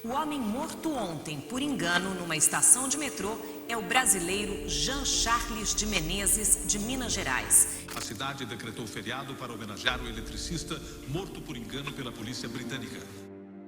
O homem morto ontem, por engano, numa estação de metrô é o brasileiro Jean Charles de Menezes, de Minas Gerais. A cidade decretou feriado para homenagear o eletricista morto por engano pela polícia britânica.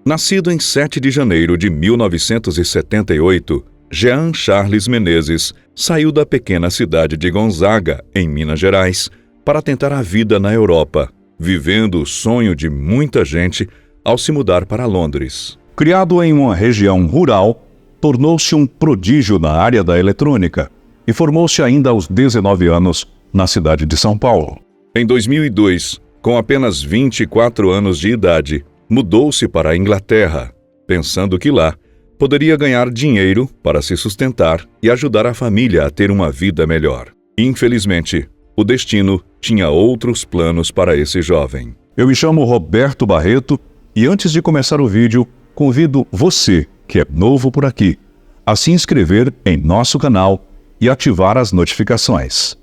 Nascido em 7 de janeiro de 1978, Jean Charles Menezes saiu da pequena cidade de Gonzaga, em Minas Gerais, para tentar a vida na Europa, vivendo o sonho de muita gente ao se mudar para Londres. Criado em uma região rural, tornou-se um prodígio na área da eletrônica e formou-se ainda aos 19 anos na cidade de São Paulo. Em 2002, com apenas 24 anos de idade, mudou-se para a Inglaterra, pensando que lá poderia ganhar dinheiro para se sustentar e ajudar a família a ter uma vida melhor. Infelizmente, o destino tinha outros planos para esse jovem. Eu me chamo Roberto Barreto e antes de começar o vídeo, convido você, que é novo por aqui, a se inscrever em nosso canal e ativar as notificações.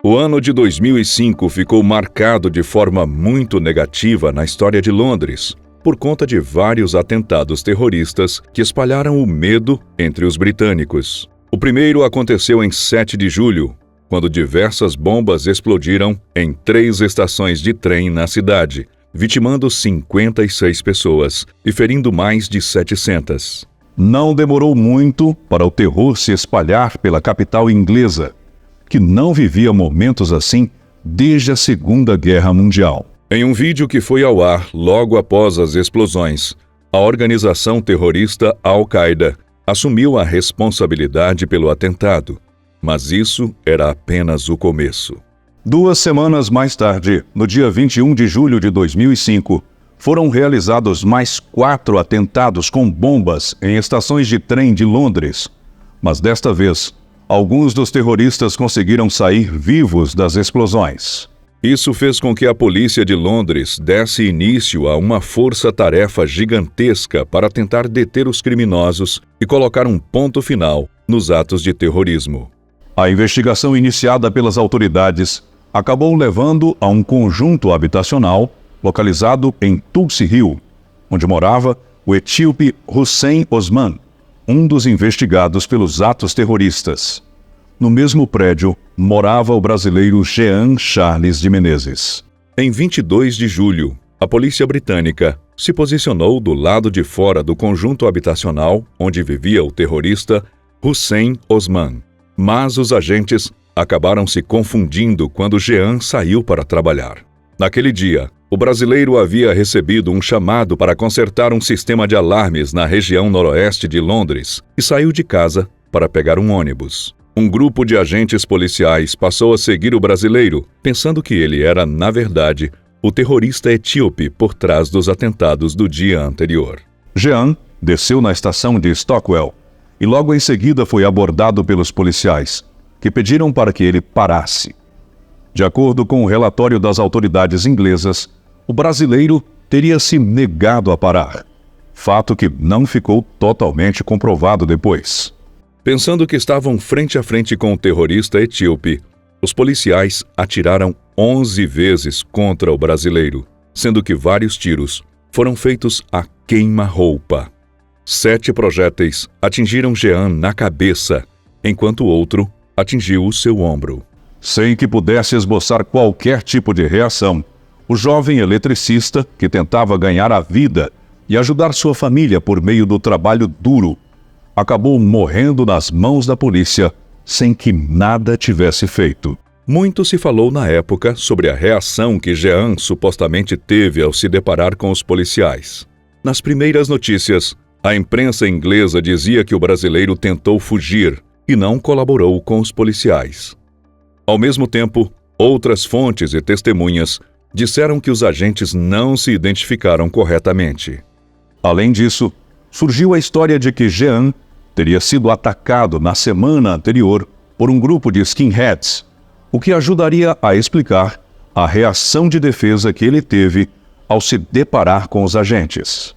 O ano de 2005 ficou marcado de forma muito negativa na história de Londres, por conta de vários atentados terroristas que espalharam o medo entre os britânicos. O primeiro aconteceu em 7 de julho, quando diversas bombas explodiram em 3 estações de trem na cidade, vitimando 56 pessoas e ferindo mais de 700. Não demorou muito para o terror se espalhar pela capital inglesa, que não vivia momentos assim desde a Segunda Guerra Mundial. Em um vídeo que foi ao ar logo após as explosões, a organização terrorista Al-Qaeda assumiu a responsabilidade pelo atentado, mas isso era apenas o começo. 2 semanas mais tarde, no dia 21 de julho de 2005, foram realizados mais 4 atentados com bombas em estações de trem de Londres. Mas desta vez, alguns dos terroristas conseguiram sair vivos das explosões. Isso fez com que a polícia de Londres desse início a uma força-tarefa gigantesca para tentar deter os criminosos e colocar um ponto final nos atos de terrorismo. A investigação iniciada pelas autoridades acabou levando a um conjunto habitacional localizado em Tulse Hill, onde morava o etíope Hussein Osman, um dos investigados pelos atos terroristas. No mesmo prédio, morava o brasileiro Jean Charles de Menezes. Em 22 de julho, a polícia britânica se posicionou do lado de fora do conjunto habitacional onde vivia o terrorista Hussein Osman. Mas os agentes acabaram se confundindo quando Jean saiu para trabalhar. Naquele dia, o brasileiro havia recebido um chamado para consertar um sistema de alarmes na região noroeste de Londres e saiu de casa para pegar um ônibus. Um grupo de agentes policiais passou a seguir o brasileiro, pensando que ele era, na verdade, o terrorista etíope por trás dos atentados do dia anterior. Jean desceu na estação de Stockwell e logo em seguida foi abordado pelos policiais, que pediram para que ele parasse. De acordo com o relatório das autoridades inglesas, o brasileiro teria se negado a parar, fato que não ficou totalmente comprovado depois. Pensando que estavam frente a frente com o terrorista etíope, os policiais atiraram 11 vezes contra o brasileiro, sendo que vários tiros foram feitos a queima-roupa. 7 projéteis atingiram Jean na cabeça, enquanto o outro atingiu o seu ombro. Sem que pudesse esboçar qualquer tipo de reação, o jovem eletricista, que tentava ganhar a vida e ajudar sua família por meio do trabalho duro, acabou morrendo nas mãos da polícia sem que nada tivesse feito. Muito se falou na época sobre a reação que Jean supostamente teve ao se deparar com os policiais. Nas primeiras notícias, a imprensa inglesa dizia que o brasileiro tentou fugir e não colaborou com os policiais. Ao mesmo tempo, outras fontes e testemunhas disseram que os agentes não se identificaram corretamente. Além disso, surgiu a história de que Jean teria sido atacado na semana anterior por um grupo de skinheads, o que ajudaria a explicar a reação de defesa que ele teve ao se deparar com os agentes.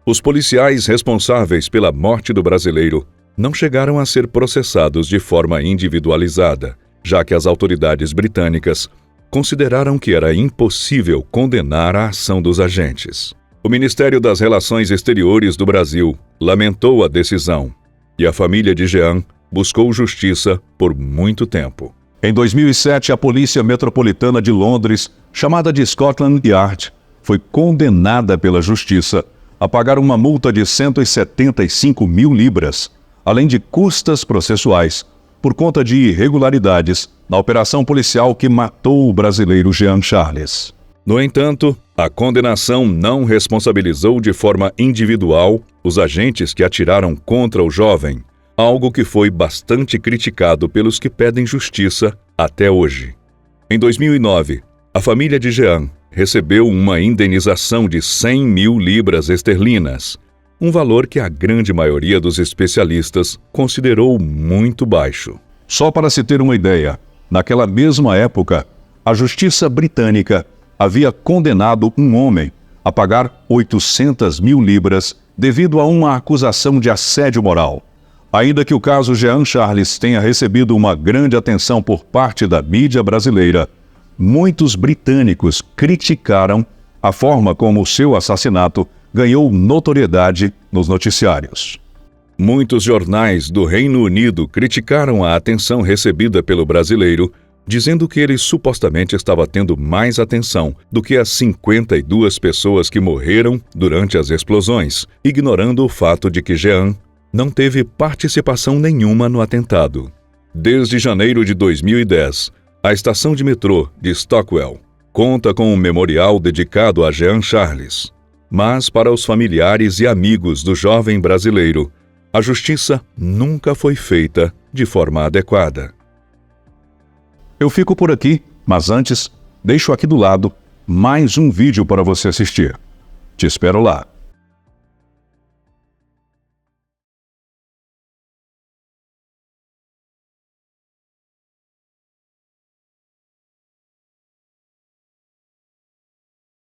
Os policiais responsáveis pela morte do brasileiro não chegaram a ser processados de forma individualizada, já que as autoridades britânicas consideraram que era impossível condenar a ação dos agentes. O Ministério das Relações Exteriores do Brasil lamentou a decisão e a família de Jean buscou justiça por muito tempo. Em 2007, a Polícia Metropolitana de Londres, chamada de Scotland Yard, foi condenada pela Justiça a pagar uma multa de 175 mil libras, além de custas processuais, por conta de irregularidades na operação policial que matou o brasileiro Jean Charles. No entanto, a condenação não responsabilizou de forma individual os agentes que atiraram contra o jovem, algo que foi bastante criticado pelos que pedem justiça até hoje. Em 2009, a família de Jean recebeu uma indenização de 100 mil libras esterlinas, um valor que a grande maioria dos especialistas considerou muito baixo. Só para se ter uma ideia, naquela mesma época, a justiça britânica havia condenado um homem a pagar 800 mil libras devido a uma acusação de assédio moral. Ainda que o caso Jean Charles tenha recebido uma grande atenção por parte da mídia brasileira, muitos britânicos criticaram a forma como o seu assassinato ganhou notoriedade nos noticiários. Muitos jornais do Reino Unido criticaram a atenção recebida pelo brasileiro, dizendo que ele supostamente estava tendo mais atenção do que as 52 pessoas que morreram durante as explosões, ignorando o fato de que Jean não teve participação nenhuma no atentado. Desde janeiro de 2010, a estação de metrô de Stockwell conta com um memorial dedicado a Jean Charles. Mas para os familiares e amigos do jovem brasileiro, a justiça nunca foi feita de forma adequada. Eu fico por aqui, mas antes, deixo aqui do lado mais um vídeo para você assistir. Te espero lá.